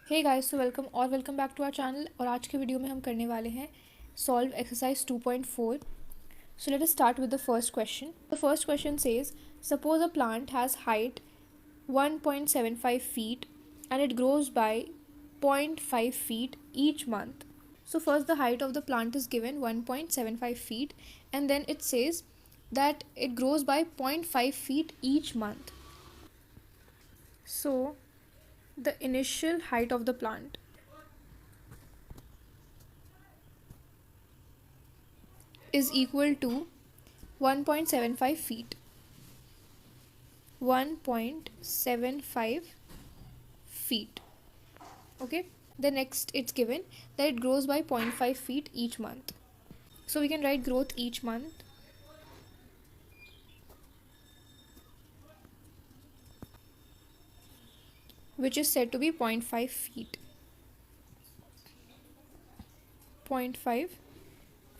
Hey guys, so welcome back to our channel. और आज के वीडियो में हम करने वाले हैं solve exercise 2.4। So let us start with the first question. The first question says suppose a plant has height 1.75 feet and it grows by 0.5 feet each month. So first the height of the plant is given 1.75 feet and then it says that it grows by 0.5 feet each month. So the initial height of the plant is equal to 1.75 feet. 1.75 feet. Okay. The next it's given that it grows by 0.5 feet each month. So we can write growth each month. Which is said to be 0.5 feet. 0.5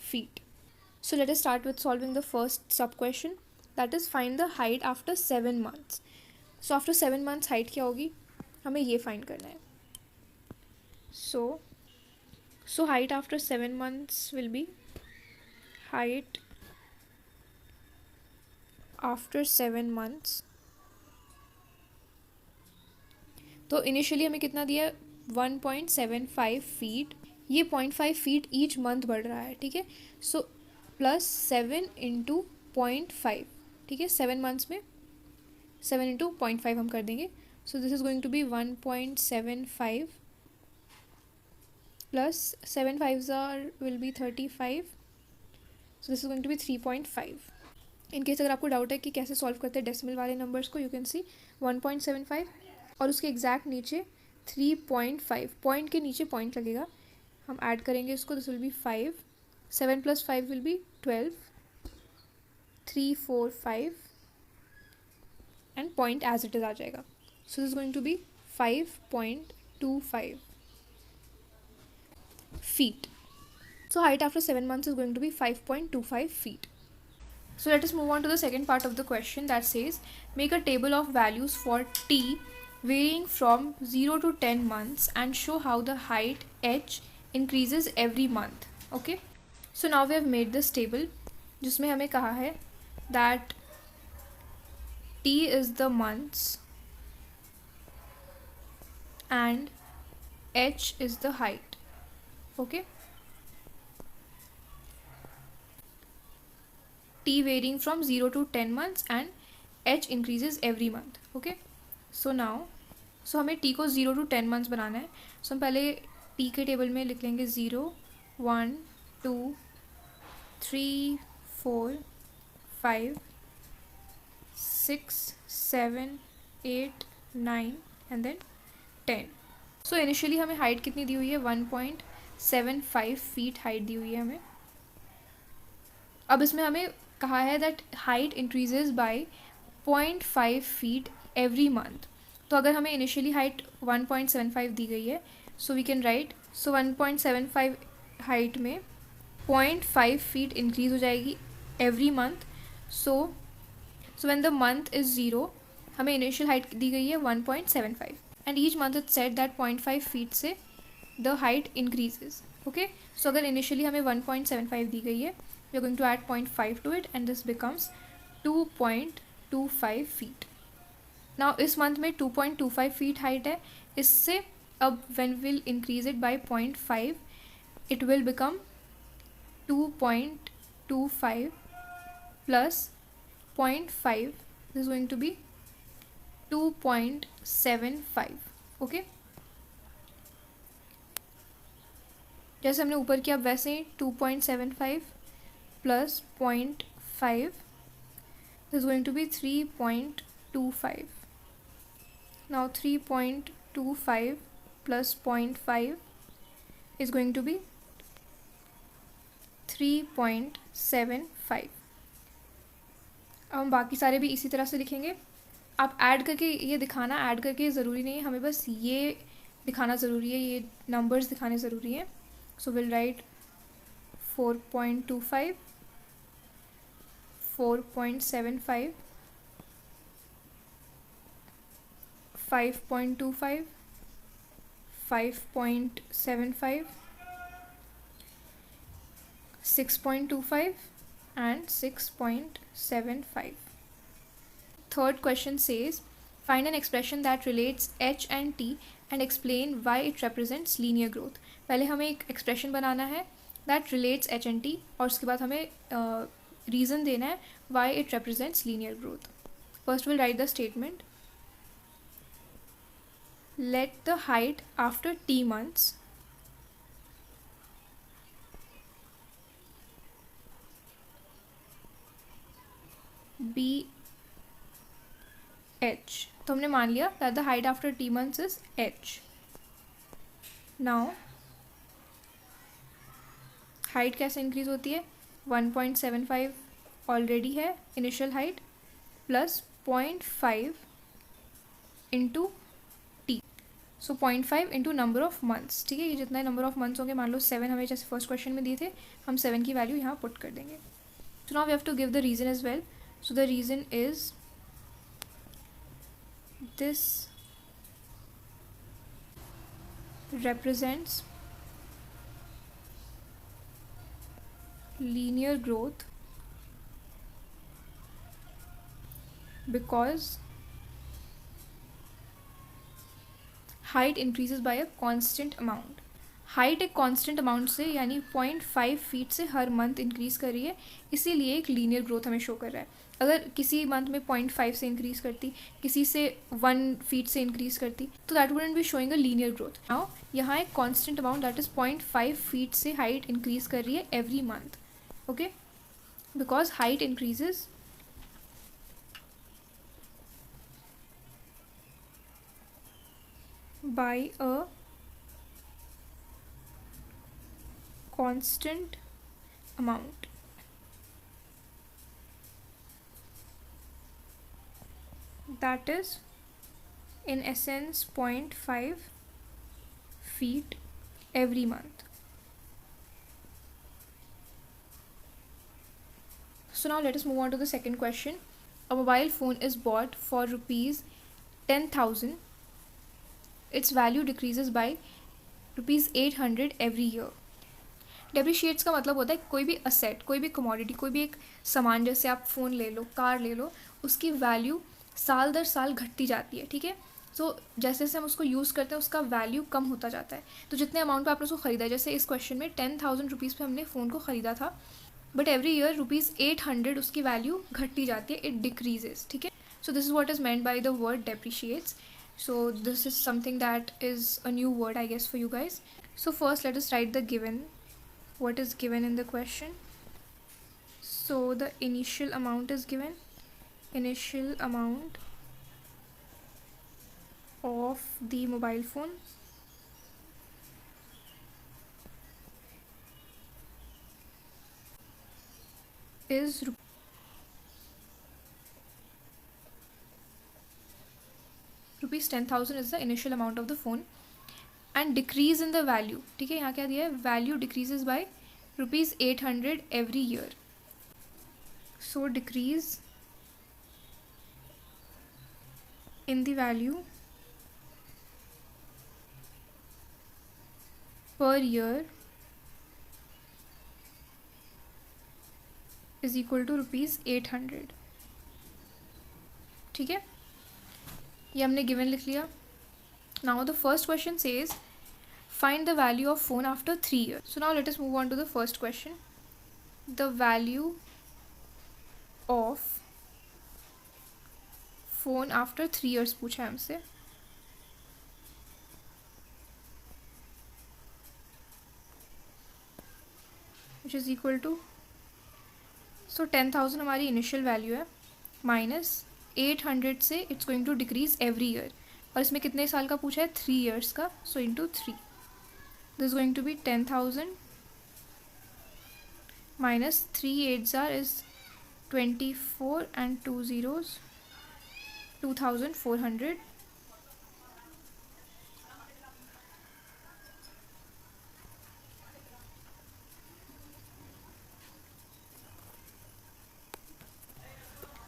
feet. So let us start with solving the first sub question, that is find the height after 7 months. So after 7 months height क्या होगी, हमें ये find करना है. So height after 7 months will be height after 7 months. तो initially हमें कितना दिया, 1.75 फीट. ये 0.5 फीट ईच मंथ बढ़ रहा है, ठीक है. सो प्लस 7 इंटू 0.5, ठीक है. 7 मंथ्स में 7 इंटू 0.5 हम कर देंगे. So this is going to be 1.75 plus 7 5s will be 35. So this is going to be 3.5. In case अगर आपको डाउट है कि कैसे सॉल्व करते हैं डेसिमल वाले नंबर्स को, यू कैन सी 1.75 और उसके एग्जैक्ट नीचे 3.5, पॉइंट के नीचे पॉइंट लगेगा, हम ऐड करेंगे इसको. This will be 5. 7 + 5 will be 12. 3 4 5 and point as it is आ जाएगा. So this is going to be 5.25 feet. So height after 7 months is going to be 5.25 feet. So let us move on to the second part of the question, that says make a table of values for t varying from 0 to 10 months and show how the height h increases every month. Okay, so now we have made this table जिसमें हमें कहा है that t is the months and h is the height. Okay, t varying from 0 to 10 months and h increases every month. Okay, so now हमें t को 0 to 10 months बनाना है. हम पहले t के टेबल में लिख लेंगे 0 1 2 3 4 5 6 7 8 9 एंड देन 10. सो इनिशियली हमें हाइट कितनी दी हुई है, 1.75 फीट हाइट दी हुई है हमें. अब इसमें हमें कहा है that height increases by 0.5 feet every month. तो अगर हमें इनिशियली हाइट 1.75 दी गई है, so we can write, so 1.75 height में 0.5 फीट इंक्रीज हो जाएगी every month. So when the month is 0, हमें इनिशियल हाइट दी गई है 1.75 and each month it said that 0.5 feet से the height increases. Okay, so अगर इनिशियली हमें 1.75 दी गई है, we are going to add 0.5 to it and this becomes 2.25 feet. Now इस मंथ में 2.25 फीट हाइट है. इससे अब when will increase it by 0.5, it will become 2.25 plus 0.5, this is going to be 2.75. Okay, जैसे हमने ऊपर किया वैसे ही 2.75 plus 0.5, this is going to be 3.25. Now 3.25 plus 0.5 is going to be 3.75. अब हम बाकी सारे भी इसी तरह से लिखेंगे. आप ऐड करके ये दिखाना, ऐड करके ज़रूरी नहीं है, हमें बस ये दिखाना ज़रूरी है, ये नंबर्स दिखाने ज़रूरी हैं. So will write 4.25, 4.75, 5.25, 5.75, 6.25 and 6.75. Third question says, find an expression that relates h and t and explain why it represents linear growth. पहले हमें एक expression बनाना है that relates h and t और उसके बाद हमें reason देना है why it represents linear growth. First we'll write the statement. Let the height after t months be h. तो हमने मान लिया that the height after t months is h. Now height कैसे इंक्रीज होती है? 1.75 ऑलरेडी है initial height plus 0.5 into T. So 0.5 into number of months. ठीक है, ये जितना नंबर ऑफ मंथ्स होंगे, मान लो 7 हमें जैसे फर्स्ट क्वेश्चन में दिए थे, हम 7 की वैल्यू यहाँ पुट कर देंगे. So now we have to give the reason as well. So the reason is this represents linear growth because height increases by a constant amount. Height एक कांस्टेंट अमाउंट से यानी 0.5 फीट से हर month increase कर रही है, इसीलिए एक linear growth हमें शो कर रहा है. अगर किसी मंथ में 0.5 से इंक्रीज़ करती, किसी से 1 फीट से इंक्रीज़ करती, तो that wouldn't be showing a linear growth. Now यहाँ एक constant amount that is 0.5 feet से हाइट इंक्रीज़ कर रही है every month. Okay, because height increases by a constant amount. That is in essence 0.5 feet every month. So now let us move on to the second question. A mobile phone is bought for rupees 10,000. Its value decreases by rupees 800 every year. Depreciates का मतलब होता है कोई भी asset, कोई भी commodity, कोई भी एक सामान, जैसे आप फ़ोन ले लो, कार ले लो, उसकी वैल्यू साल दर साल घटती जाती है. ठीक है, सो जैसे जैसे हम उसको यूज़ करते हैं उसका वैल्यू कम होता जाता है. तो जितने अमाउंट पे आपने उसको ख़रीदा है, जैसे इस क्वेश्चन में 10,000 रुपीज़ पे हमने फ़ोन को ख़रीदा था, बट एवरी ईयर रुपीज़ 800 उसकी वैल्यू घटती जाती है, इट डिक्रीजेज. ठीक है, so this is what is meant by the word depreciates. So this is something that is a new word, I guess, for you guys. So first let us write the given. What is given in the question? So the initial amount is given. Initial amount of the mobile phone is rupees 10,000 is the initial amount of the phone and decrease in the value. ठीक है, यहाँ क्या दिया है? Value decreases by rupees 800 every year. So decrease in the value per year is equal to rupees 800. ठीक है, ये हमने गिवन लिख लिया. Now the first question says find the value of phone after 3 years. So now let us move on to the first question. The value of phone after 3 years पूछा है हमसे. Which is equal to, so 10,000 हमारी initial value है, minus 800 से it's going to decrease every year. और इसमें कितने साल का पूछा है? 3 years का. So into 3, this is going to be 10,000 minus 3 8s is 24 and 2 zeros 2,400.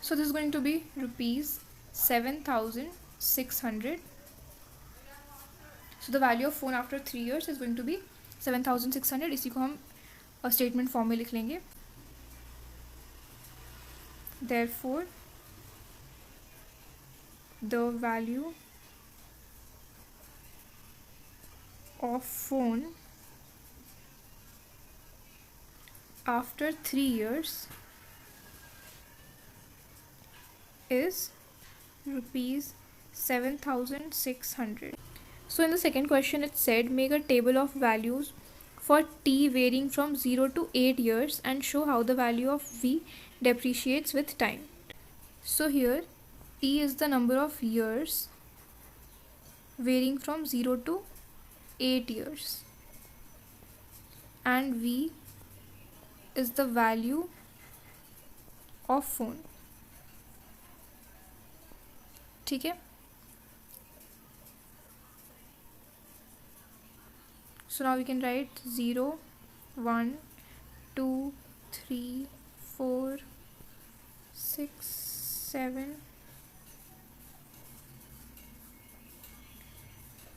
So this is going to be rupees 7,600. So the value of phone after 3 years is going to be 7600. इसी को हम statement form में लिख लेंगे. Therefore the value of phone after 3 years is rupees 7600. So in the second question it said make a table of values for t varying from 0 to 8 years and show how the value of v depreciates with time. So here t is the number of years varying from 0 to 8 years and v is the value of phone. ठीक है. So now we can write 0, 1, 2, 3, 4, 6, 7,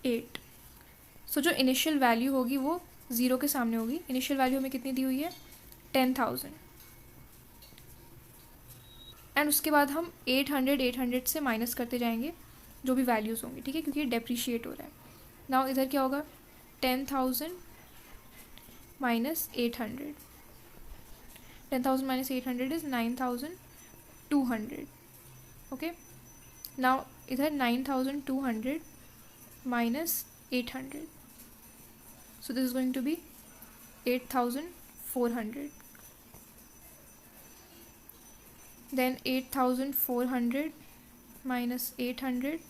8. सो जो initial value होगी वो 0 के सामने होगी. Initial value हमें कितनी दी हुई है 10,000 एंड उसके बाद हम 800 से माइनस करते जाएंगे जो भी वैल्यूज़ होंगी. ठीक है, क्योंकि ये डेप्रीशिएट हो रहा है. नाउ इधर क्या होगा 10,000 minus 800. 10,000 minus 800 is 9,200. Okay. Now इधर 9,200 minus 800. So this is going to be 8,400. Then 8,400 minus 800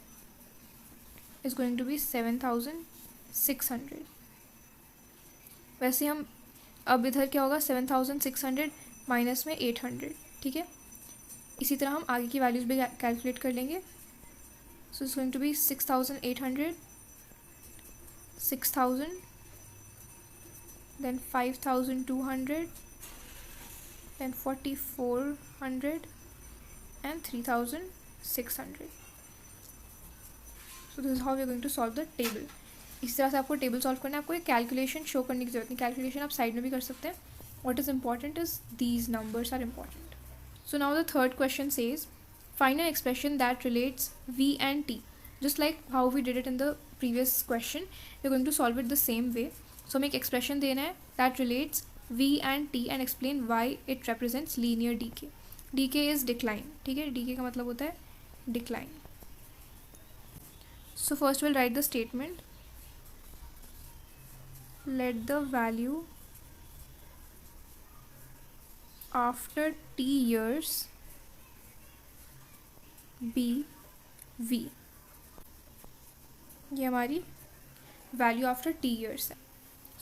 is going to be 7,600. वैसे हम अब इधर क्या होगा 7,600 माइनस में 800. ठीक है, इसी तरह हम आगे की वैल्यूज़ भी कैलकुलेट कर लेंगे. So it's going to be 6,800, 6,000, then 5,200, then 4,400 and 3,600. So this is how we are going to solve the table. इस तरह से आपको टेबल सॉल्व करना है. आपको एक कैलकुलेशन शो करने की जरूरत नहीं. कैलकुलेशन आप साइड में भी कर सकते हैं. What is important is these numbers are important. So now the third question says find an expression that relates v and t. Just like how we did it in the previous question we are going to solve it the same way. So हमें एक expression देना है that relates v and t and explain why it represents linear decay. Decay is decline. ठीक है, decay का मतलब होता है decline. So first will write the statement. Let the value after t years be v. ये हमारी value after t years है.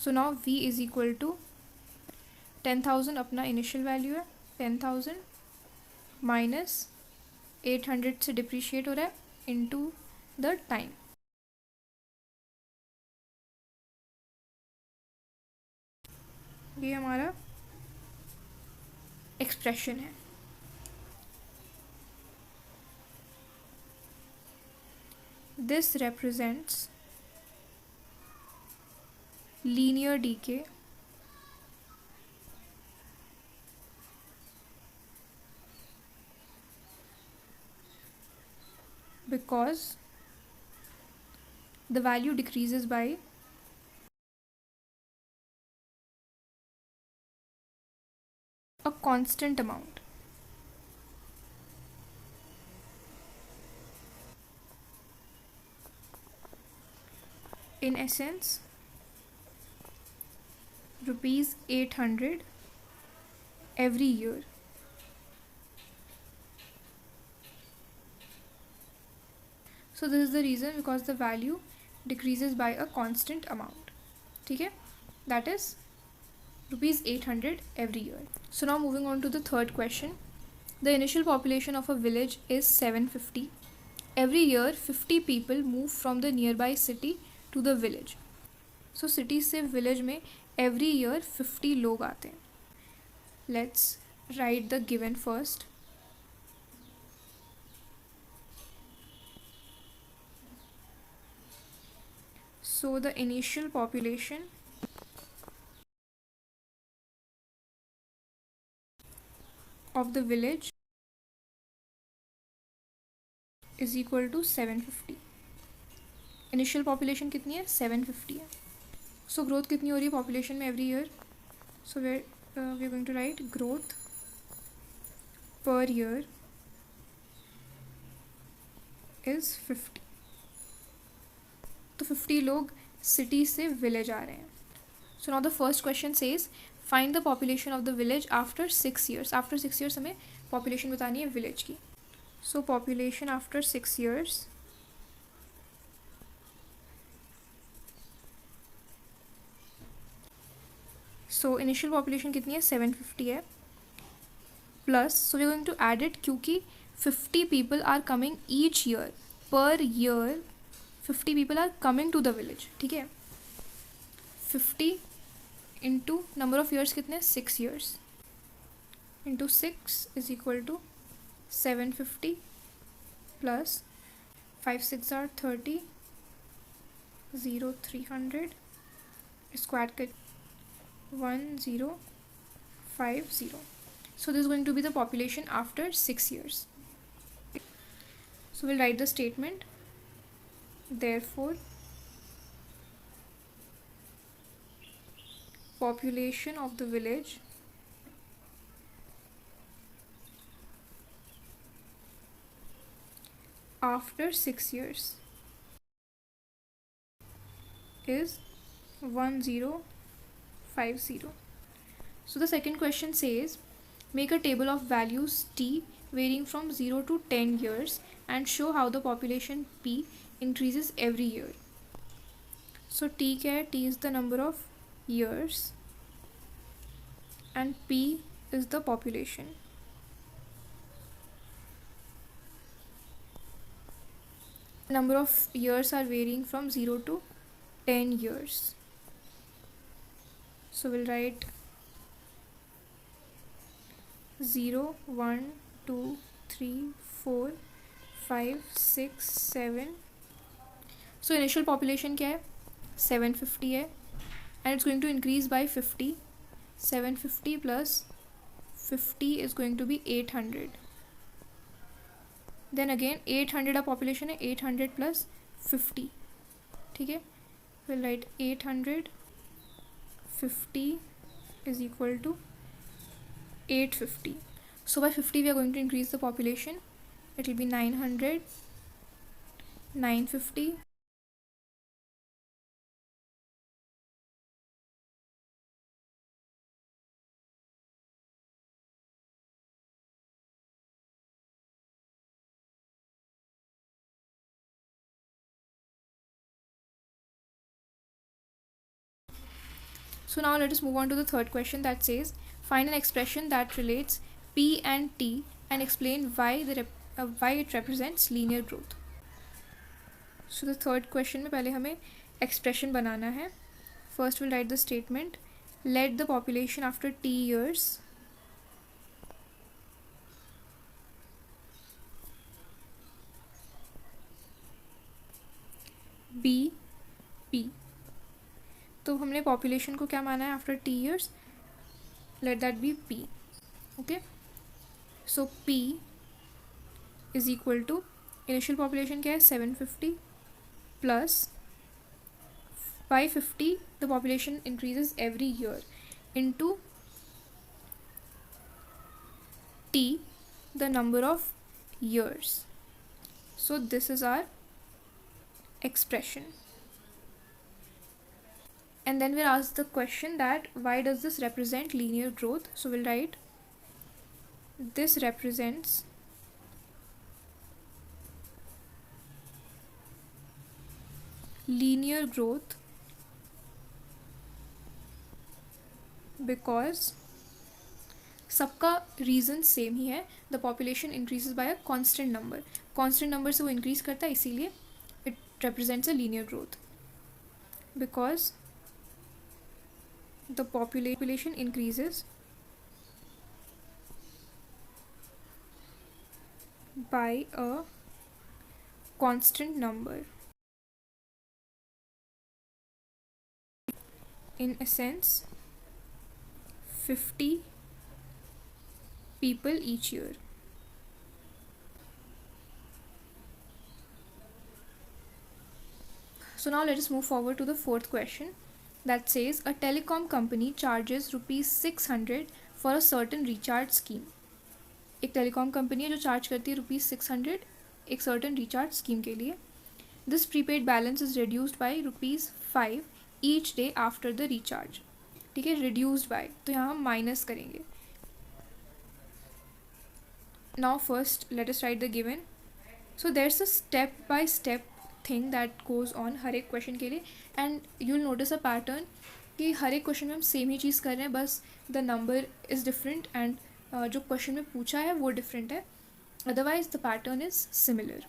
So now v is equal to 10,000 अपना इनिशियल वैल्यू है. 10,000 माइनस 800 से डिप्रीशिएट हो रहा है इनटू द टाइम. ये हमारा एक्सप्रेशन है. This represents linear decay because the value decreases by a constant amount. In essence, rupees 800 every year. So this is the reason, because the value decreases by a constant amount. ठीक है, that is rupees 800 every year. So now moving on to the third question. The initial population of a village is 750. Every year 50 people move from the nearby city to the village. So city से village में every year 50 लोग आते हैं. Let's write the given first. So the initial population of the village is equal to 750. Initial population कितनी है? 750 है. So growth कितनी हो रही है पॉपुलेशन में every year? So we are going to write growth पर ईयर इज़ 50. तो 50 लोग सिटी से विलेज आ रहे हैं. So now the first question says find the population of the village after 6 years. After 6 years हमें पॉपुलेशन बतानी है विलेज की. So population after 6 years so initial population कितनी है? 750 है. Plus so we are going to add it क्योंकि 50 people are coming each year. Per year 50 people are coming to the village. ठीक है. 50 इंटू नंबर ऑफ ईयर्स कितने? 6 years into 6 is equal to 750 plus 5 6 are 30 0 300 square कर 1050. So this is going to be the population after 6 years. So we'll write the statement. Therefore, population of the village after 6 years is 1050. So the second question says make a table of values t varying from 0 to 10 years and show how the population p increases every year. So t क्या है? t is the number of years and p is the population. Number of years are varying from 0 to 10 years. So we'll write 0 1 2 3 4 5 6 7. So initial population क्या है? 750 है and it's going to increase by 50. 750 plus 50 is going to be 800. Then again 800 population है. 800 plus 50. ठीक है. We'll write 850 is equal to 850. So by 50 we are going to increase the population. It will be 900, 950, So now let us move on to the third question that says find an expression that relates P and T and explain why it represents linear growth. So the third question में पहले हमें expression बनाना है. First we'll write the statement. Let the population after T years be P. तो हमने population को क्या माना है after T years? Let that be P. Okay. So P is equal to initial population क्या है? 750 plus 550 the population increases every year into T the number of years. So this is our expression. And then we'll ask the question that why does this represent linear growth? So we'll write this represents linear growth because सबका reason same ही है. The population increases by a constant number. Constant number से वो increase करता है, इसीलिए it represents a linear growth because the population increases by a constant number. in a sense 50 people each year. So now let us move forward to the fourth question that says a telecom company charges rupees 600 for a certain recharge scheme. एक telecom company है जो charge करती है rupees 600 एक certain recharge scheme के लिए. This prepaid balance is reduced by rupees 5 each day after the recharge. ठीक है, रिड्यूस्ड बाय, तो यहाँ हम माइनस करेंगे. Now first let us right the given. So there's a step by step thing that goes on her एक question के लिए, and you will notice a pattern कि हर एक क्वेश्चन में हम सेम ही चीज़ कर रहे हैं, बस the number is different and जो क्वेश्चन में पूछा है वो डिफरेंट है. Otherwise the pattern is similar.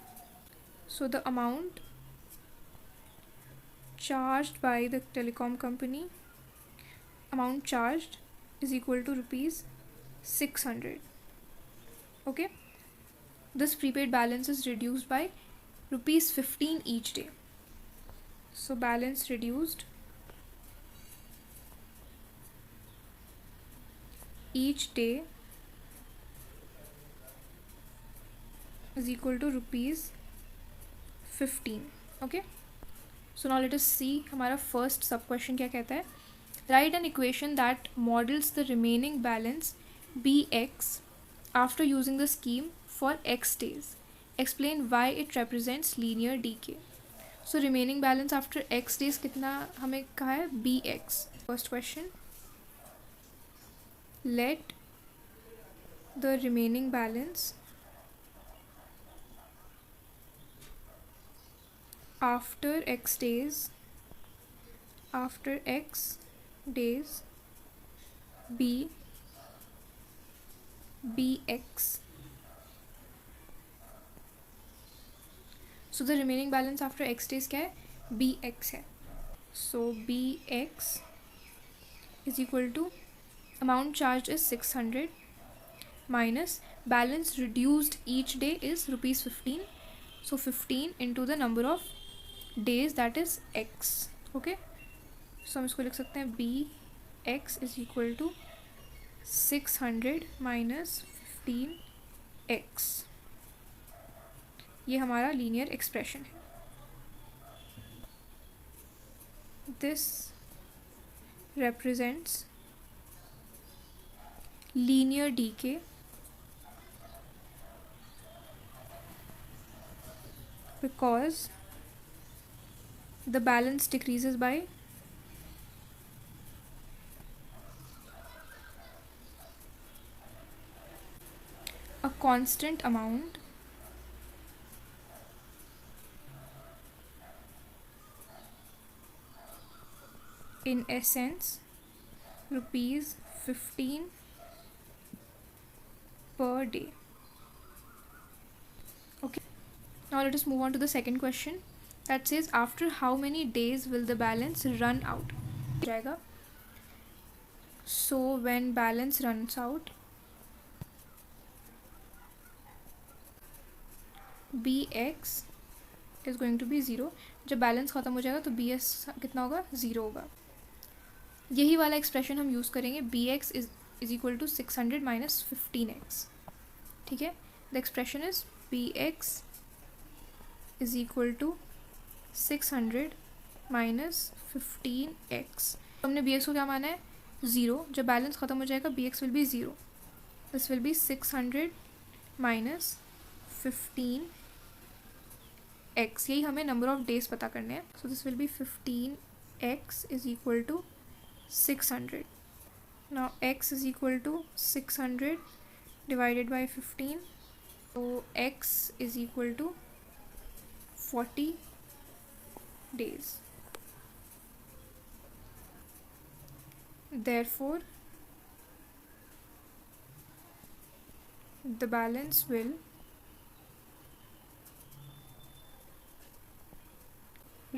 So the amount charged by the telecom company, amount charged is equal to rupees 600. Okay, this prepaid balance is reduced by rupees 15 each day. So balance reduced each day is equal to rupees 15. Okay, so now let us see हमारा first sub question क्या कहता है. Write an equation that models the remaining balance bx after using the scheme for x days. Explain why it represents linear decay. So remaining balance after x days कितना हमें कहा है bx. First question, let the remaining balance after x days be bx. So the remaining balance after x days क्या है, bx है. So bx is equal to amount charged is 600 minus balance reduced each day is rupees 15. So 15 into the number of days, that is x. Okay, so हम इसको लिख सकते हैं b x is equal to 600 minus 15x. ये हमारा linear expression है. This represents linear decay because the balance decreases by a constant amount in essence rupees 15 per day. Okay, now let us move on to the second question that says after how many days will the balance run out. So when balance runs out, bx is going to be 0. जब balance ख़त्म हो जाएगा तो bs कितना होगा, 0 होगा. यही वाला एक्सप्रेशन हम यूज़ करेंगे, bx is equal to 600 minus 15x. ठीक है, the expression is bx is equal to 600 minus 15x. हमने bx को क्या माना है, 0. जब बैलेंस ख़त्म हो जाएगा bx will be 0. This will B 600 minus 15x. यही हमें नंबर ऑफ डेज पता करने हैं. So this will B 15x is equal to 600. Now x is equal to 600 divided by 15. So x is equal to 40 days. Therefore, the balance will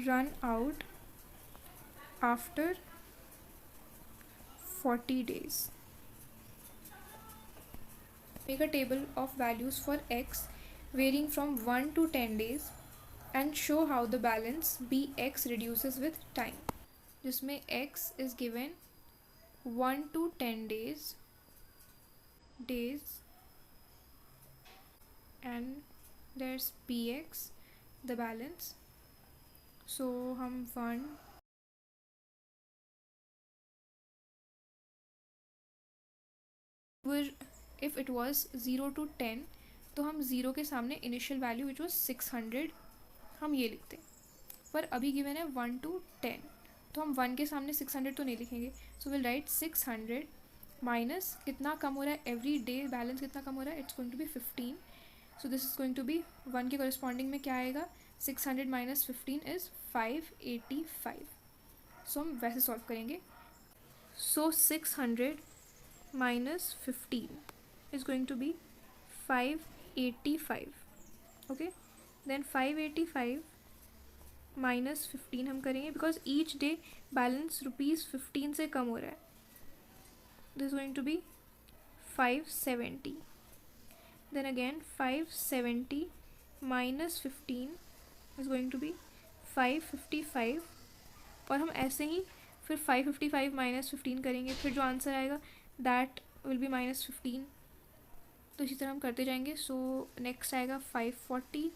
run out after 40 days. Make a table of values for x varying from 1 to 10 days and show how the balance bx reduces with time. जिसमें x is given 1 to 10 days and there's px the balance. So हम 1 if it was 0 to 10 तो हम 0 के सामने initial value which was 600 हम ये लिखते हैं, पर अभी गिवन है 1 to 10 तो हम 1 के सामने 600 तो नहीं लिखेंगे. सो विल राइट 600 माइनस कितना कम हो रहा है एवरी डे बैलेंस कितना कम हो रहा है, it's going to be 15. So this is going to be 1 के कॉरेस्पॉन्डिंग में क्या आएगा, 600 माइनस 15 इज़ 585. सो हम वैसे सॉल्व करेंगे. सो 600 minus 15 is going to be 585. okay, then 585 minus 15 हम करेंगे because each day balance ₹15 से कम हो रहा है. this is going to be 570. then again 570 minus 15 is going to be 555. और हम ऐसे ही फिर 555 माइनस 15 करेंगे, फिर जो आंसर आएगा दैट विल बी माइनस 15. तो इसी तरह हम करते जाएंगे. सो नेक्स्ट आएगा 540.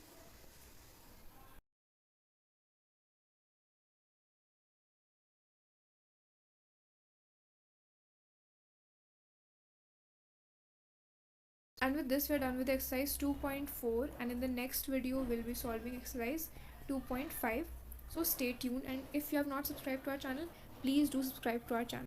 And with this we are done with exercise 2.4 and in the next video we'll be solving exercise 2.5. So stay tuned, and if you have not subscribed to our channel, please do subscribe to our channel.